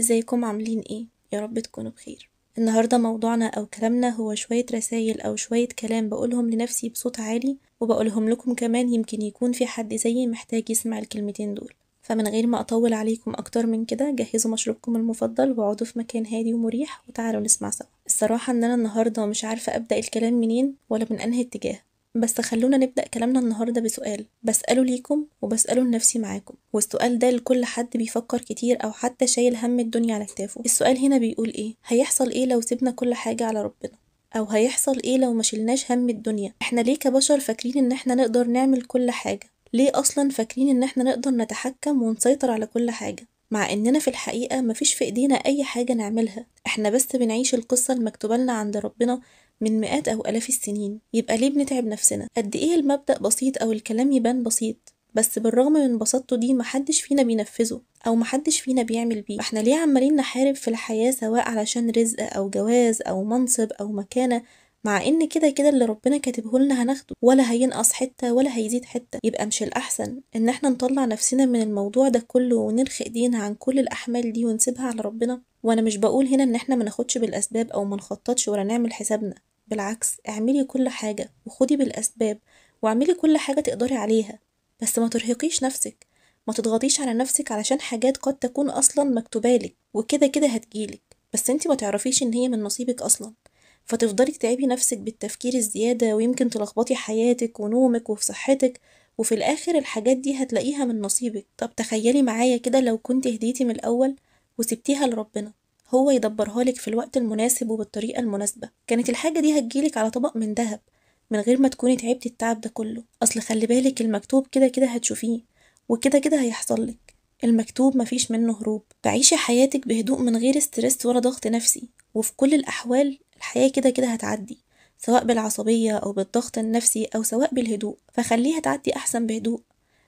ازيكم عاملين ايه؟ يا رب تكونوا بخير. النهاردة موضوعنا او كلامنا هو شوية رسايل او شوية كلام بقولهم لنفسي بصوت عالي وبقولهم لكم كمان، يمكن يكون في حد زيي محتاج يسمع الكلمتين دول. فمن غير ما اطول عليكم اكتر من كده، جهزوا مشروبكم المفضل واقعدوا في مكان هادي ومريح وتعالوا نسمع سوا. الصراحة ان انا النهاردة مش عارفة ابدأ الكلام منين ولا من انهي اتجاه، بس خلونا نبدأ كلامنا النهاردة بسؤال بسأله ليكم وبسأله لنفسي معاكم، والسؤال ده لكل حد بيفكر كتير أو حتى شايل هم الدنيا على كتافه. السؤال هنا بيقول ايه؟ هيحصل ايه لو سيبنا كل حاجة على ربنا؟ أو هيحصل ايه لو مشيلناش هم الدنيا؟ احنا ليه كبشر فاكرين ان احنا نقدر نعمل كل حاجة؟ ليه أصلا فاكرين ان احنا نقدر نتحكم ونسيطر على كل حاجة؟ مع اننا في الحقيقة مفيش في ايدينا اي حاجة نعملها، احنا بس بنعيش القصة المكتوبة لنا عند ربنا من مئات أو آلاف السنين. يبقى ليه بنتعب نفسنا؟ قد إيه المبدأ بسيط أو الكلام يبان بسيط، بس بالرغم من بساطته دي محدش فينا بينفذه أو محدش فينا بيعمل بيه. احنا ليه عمالين نحارب في الحياة سواء علشان رزق أو جواز أو منصب أو مكانة، مع ان كده كده اللي ربنا كاتبهولنا هناخده، ولا هينقص حتة ولا هيزيد حتة؟ يبقى مش الأحسن ان احنا نطلع نفسنا من الموضوع ده كله ونرخي ايدينا عن كل الأحمال دي ونسيبها على ربنا؟ وانا مش بقول هنا ان احنا مناخدش بالأسباب أو منخططش ولا نعمل حسابنا، بالعكس اعملي كل حاجة وخدي بالأسباب واعملي كل حاجة تقدري عليها، بس ما ترهقيش نفسك، ما تضغطيش على نفسك علشان حاجات قد تكون أصلا مكتوبالك وكده كده هتجيلك، بس انتي ما تعرفيش ان هي من نصيبك أصلا، فتفضلي تتعبي نفسك بالتفكير الزيادة ويمكن تلخبطي حياتك ونومك وفي صحتك، وفي الآخر الحاجات دي هتلاقيها من نصيبك. طب تخيلي معايا كده لو كنت هديتي من الأول وسبتيها لربنا، هو يدبرها لك في الوقت المناسب وبالطريقة المناسبة، كانت الحاجة دي هتجيلك على طبق من ذهب من غير ما تكوني تعبتي التعب ده كله. أصل خلي بالك المكتوب كده كده هتشوفيه وكده كده هيحصل لك، المكتوب مفيش منه هروب. تعيشي حياتك بهدوء من غير ستريس ولا ضغط نفسي، وفي كل الأحوال الحياة كده كده هتعدي، سواء بالعصبية أو بالضغط النفسي أو سواء بالهدوء، فخليها تعدي أحسن بهدوء.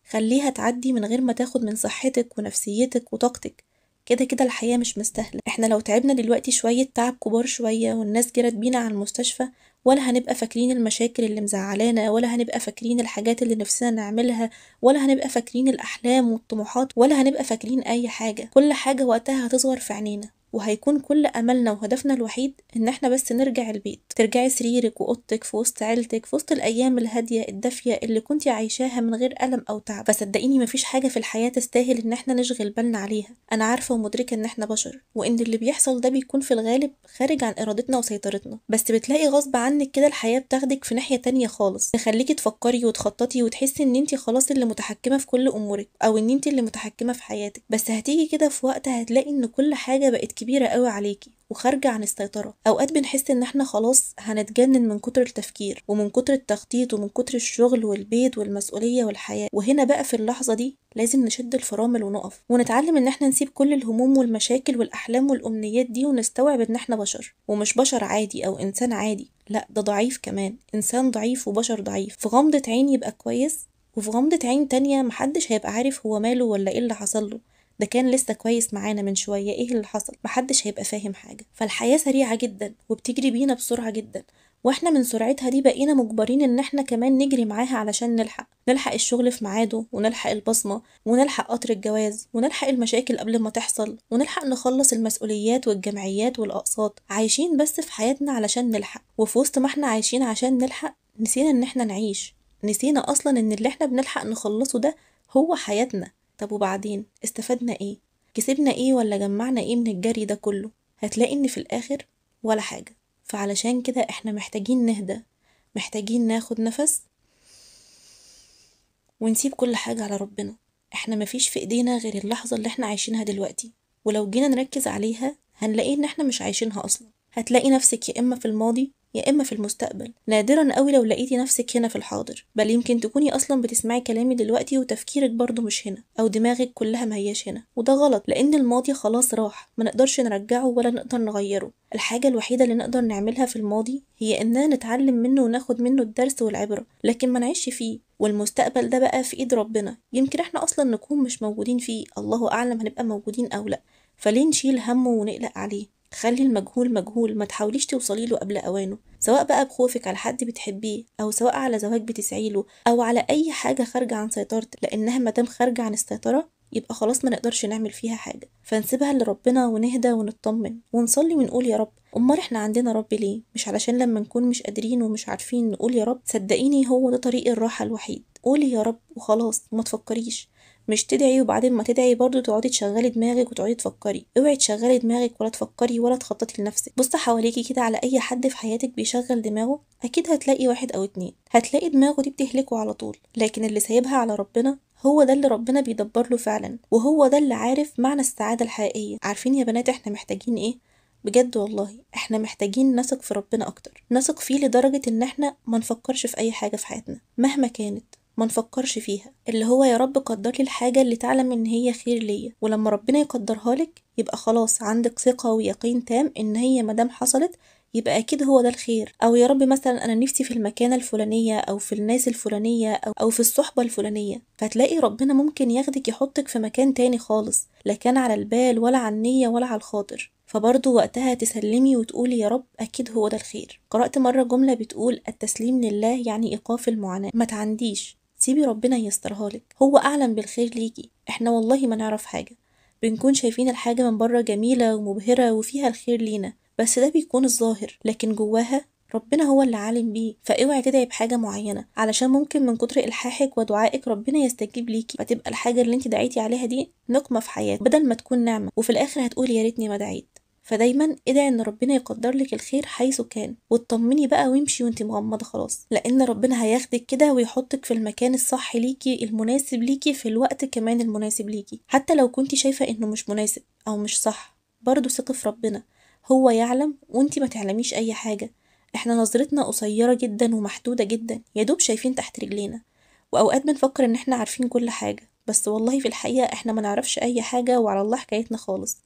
خليها تعدي من غير ما تاخد من صحتك ونفسيتك وطاقتك، كده كده الحياة مش مستاهلة. احنا لو تعبنا دلوقتي شوية تعب كبار شوية والناس جرت بينا على المستشفى، ولا هنبقى فاكرين المشاكل اللي مزعلانا، ولا هنبقى فاكرين الحاجات اللي نفسنا نعملها، ولا هنبقى فاكرين الأحلام والطموحات، ولا هنبقى فاكرين أي حاجة. كل حاجة وقتها هتصغر في عينينا، وهيكون كل أملنا وهدفنا الوحيد إن احنا بس نرجع البيت، ترجعي سريرك وأوضتك في وسط عيلتك، في وسط الأيام الهادية الدافية اللي كنتي عايشاها من غير ألم أو تعب. فصدقيني مفيش حاجة في الحياة تستاهل إن احنا نشغل بالنا عليها. أنا عارفة ومدركة إن احنا بشر، وإن اللي بيحصل ده بيكون في الغالب خارج عن إرادتنا وسيطرتنا، بس بتلاقي غصب عنك كده الحياة بتاخدك في ناحية تانية خالص، تخليكي تفكري وتخططي وتحسي إن انتي خلاص اللي متحكمة في كل أمورك أو إن انتي اللي متحكمة في حياتك. بس هتيجي كده في وقت هتلاقي إن كل حاجة بقت كبيرة قوي عليكي وخارجة عن السيطرة. أوقات بنحس إن احنا خلاص هنتجنن من كتر التفكير ومن كتر التخطيط ومن كتر الشغل والبيت والمسؤولية والحياة، وهنا بقى في اللحظة دي لازم نشد الفرامل ونقف ونتعلم إن احنا نسيب كل الهموم والمشاكل والأحلام والأمنيات دي ونستوعب إن احنا بشر، ومش بشر عادي أو إنسان عادي، لأ ده ضعيف كمان، إنسان ضعيف وبشر ضعيف. في غمضة عين يبقى كويس، وفي غمضة عين تانية محدش هيبقى عارف هو ماله ولا ايه اللي حصله، ده كان لسه كويس معانا من شوية، ايه اللي حصل؟ محدش هيبقى فاهم حاجة. فالحياة سريعة جدا وبتجري بينا بسرعة جدا، واحنا من سرعتها دي بقينا مجبرين ان احنا كمان نجري معاها علشان نلحق الشغل في ميعاده، ونلحق البصمة، ونلحق قطر الجواز، ونلحق المشاكل قبل ما تحصل، ونلحق نخلص المسؤوليات والجمعيات والأقساط. عايشين بس في حياتنا علشان نلحق، وفي وسط ما احنا عايشين عشان نلحق نسينا ان احنا نعيش، نسينا اصلا ان اللي احنا بنلحق نخلصه ده هو حياتنا. طب وبعدين استفدنا ايه؟ كسبنا ايه ولا جمعنا ايه من الجري ده كله؟ هتلاقي ان في الاخر ولا حاجة. فعلشان كده احنا محتاجين نهدى، محتاجين ناخد نفس ونسيب كل حاجة على ربنا. احنا مفيش في ايدينا غير اللحظة اللي احنا عايشينها دلوقتي، ولو جينا نركز عليها هنلاقي ان احنا مش عايشينها اصلا. هتلاقي نفسك يا اما في الماضي يا اما في المستقبل، نادرا قوي لو لقيتي نفسك هنا في الحاضر، بل يمكن تكوني اصلا بتسمعي كلامي دلوقتي وتفكيرك برضو مش هنا، او دماغك كلها مهياش هنا، وده غلط لان الماضي خلاص راح، ما نقدرش نرجعه ولا نقدر نغيره. الحاجة الوحيدة اللي نقدر نعملها في الماضي هي اننا نتعلم منه وناخد منه الدرس والعبرة، لكن ما نعيش فيه. والمستقبل ده بقى في ايد ربنا، يمكن احنا اصلا نكون مش موجودين فيه، الله اعلم هنبقى موجودين او لا، فليه نشيل همه ونقلق عليه؟ خلي المجهول مجهول، ما تحاوليش توصلي له قبل اوانه، سواء بقى بخوفك على حد بتحبيه، او سواء على زواج بتسعيله، او على اي حاجه خارجه عن سيطرتك، لانها مادام خارجه عن السيطره يبقى خلاص ما نقدرش نعمل فيها حاجة، فنسيبها لربنا ونهدى ونطمن ونصلي ونقول يا رب. امال احنا عندنا رب ليه؟ مش علشان لما نكون مش قادرين ومش عارفين نقول يا رب؟ صدقيني هو ده طريق الراحة الوحيد. قولي يا رب وخلاص وما تفكريش، مش تدعي وبعدين ما تدعي برضو تقعدي تشغلي دماغك وتقعدي تفكري. اوعي تشغلي دماغك ولا تفكري ولا تخططي لنفسك. بصي حواليكي كده على اي حد في حياتك بيشغل دماغه، اكيد هتلاقي واحد او اتنين هتلاقي دماغه دي بتهلكه على طول، لكن اللي سايبها على ربنا هو ده اللي ربنا بيدبر له فعلا، وهو ده اللي عارف معنى السعادة الحقيقية. عارفين يا بنات احنا محتاجين ايه؟ بجد والله احنا محتاجين نثق في ربنا اكتر، نثق فيه لدرجة ان احنا ما نفكرش في اي حاجة في حياتنا مهما كانت، ما نفكرش فيها. اللي هو يا رب قدر لي الحاجة اللي تعلم ان هي خير ليا، ولما ربنا يقدرها لك يبقى خلاص عندك ثقة ويقين تام ان هي مادام حصلت يبقى اكيد هو ده الخير. او يا رب مثلا انا نفسي في المكانة الفلانية او في الناس الفلانية او في الصحبة الفلانية، فتلاقي ربنا ممكن ياخدك يحطك في مكان تاني خالص، لا كان على البال ولا على النية ولا على الخاطر، فبرضه وقتها تسلمي وتقولي يا رب أكيد هو ده الخير. قرأت مرة جملة بتقول التسليم لله يعني إيقاف المعاناة. ما تعنديش، سيبي ربنا ييسرها لك، هو أعلم بالخير ليكي. احنا والله ما نعرف حاجة، بنكون شايفين الحاجة من بره جميلة ومبهرة وفيها الخير لينا، بس ده بيكون الظاهر، لكن جواها ربنا هو اللي عالم بيه. فاوعي تدعي بحاجة معينة علشان ممكن من كتر إلحاحك ودعائك ربنا يستجيب ليكي، فتبقى الحاجة اللي انت دعيتي عليها دي نقمة في حياتك بدل ما تكون نعمة، وفي الآخر هتقولي يا ريتني ما دعيت. فدايما ادعي ان ربنا يقدر لك الخير حيث كان، واطمني بقى وامشي وانت مغمضه خلاص، لان ربنا هياخدك كده ويحطك في المكان الصح ليكي المناسب ليكي في الوقت كمان المناسب ليكي. حتى لو كنتي شايفه انه مش مناسب او مش صح، برضه ثقي في ربنا، هو يعلم وانت ما تعلميش اي حاجه. احنا نظرتنا قصيره جدا ومحدوده جدا، يا دوب شايفين تحت رجلينا، واوقات بنفكر ان احنا عارفين كل حاجه، بس والله في الحقيقه احنا ما نعرفش اي حاجه وعلى الله حكايتنا خالص.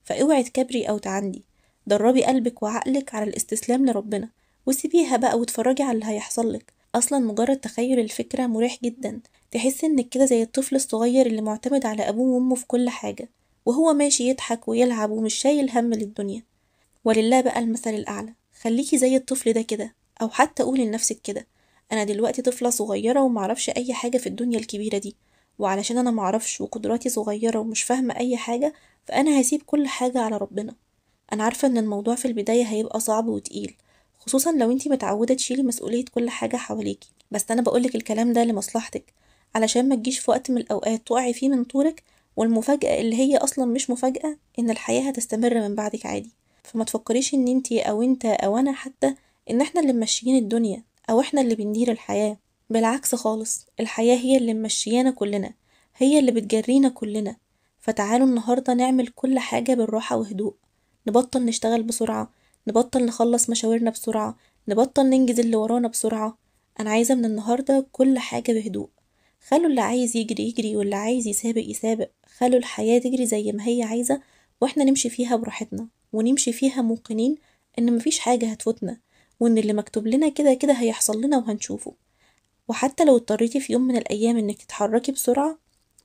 فاوعي تكبري او تعندي، دربي قلبك وعقلك على الاستسلام لربنا، وسيبيها بقى واتفرجي على اللي هيحصلك. اصلا مجرد تخيل الفكرة مريح جدا، تحس انك كده زي الطفل الصغير اللي معتمد على ابوه وامه في كل حاجة، وهو ماشي يضحك ويلعب ومش شايل هم للدنيا. ولله بقى المثل الاعلى. خليكي زي الطفل ده كده، او حتى قولي لنفسك كده انا دلوقتي طفلة صغيرة ومعرفش اي حاجة في الدنيا الكبيرة دي، وعلشان انا معرفش وقدراتي صغيرة ومش فاهمة اي حاجة، فانا هسيب كل حاجة على ربنا. انا عارفة ان الموضوع في البداية هيبقى صعب وتقيل، خصوصا لو انتي متعودة تشيلي مسؤولية كل حاجة حواليكي، بس انا بقولك الكلام ده لمصلحتك، علشان ما تجيش في وقت من الاوقات تقعي فيه من طولك، والمفاجأة اللي هي اصلا مش مفاجأة ان الحياة هتستمر من بعدك عادي. فما تفكريش ان انتي او انت او انا حتى ان احنا اللي ممشيين الدنيا او احنا اللي بندير الحياة. بالعكس خالص، الحياة هي اللي ممشيانا كلنا، هي اللي بتجرينا كلنا. فتعالوا النهاردة نعمل كل حاجة بالراحة وهدوء، نبطل نشتغل بسرعة، نبطل نخلص مشاورنا بسرعة، نبطل ننجز اللي ورانا بسرعة. أنا عايزة من النهاردة كل حاجة بهدوء. خلوا اللي عايز يجري يجري واللي عايز يسابق يسابق، خلوا الحياة تجري زي ما هي عايزة، واحنا نمشي فيها براحتنا، ونمشي فيها موقنين ان مفيش حاجة هتفوتنا، وان اللي مكتوب لنا كده كده هيحصل لنا وهنشوفه. وحتى لو اضطريتي في يوم من الأيام انك تتحركي بسرعة،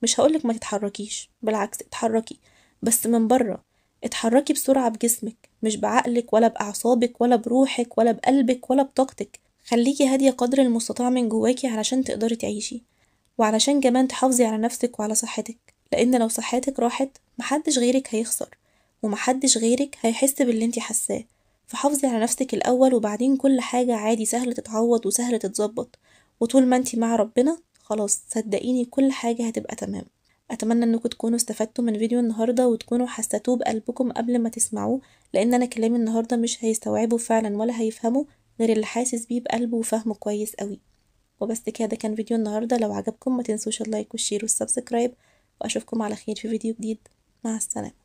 مش هقولك ما تتحركيش، بالعكس اتحركي، بس من بره. اتحركي بسرعة بجسمك، مش بعقلك ولا بأعصابك ولا بروحك ولا بقلبك ولا بطاقتك. خليكي هادية قدر المستطاع من جواكي علشان تقدري تعيشي، وعلشان كمان تحافظي على نفسك وعلى صحتك، لأن لو صحتك راحت محدش غيرك هيخسر، ومحدش غيرك هيحس باللي انتي حاساه. فحافظي على نفسك الأول، وبعدين كل حاجة عادي سهل تتعوض وسهل تتظبط، وطول ما انتي مع ربنا خلاص صدقيني كل حاجة هتبقى تمام. أتمنى انكم تكونوا استفدتوا من فيديو النهاردة وتكونوا حسيتوه بقلبكم قبل ما تسمعوه، لأن أنا كلامي النهاردة مش هيستوعبه فعلا ولا هيفهمه غير اللي حاسس بيه بقلبه وفهمه كويس قوي. وبس كده، ده كان فيديو النهاردة. لو عجبكم ما تنسوش اللايك والشير والسبسكرايب، وأشوفكم على خير في فيديو جديد. مع السلامة.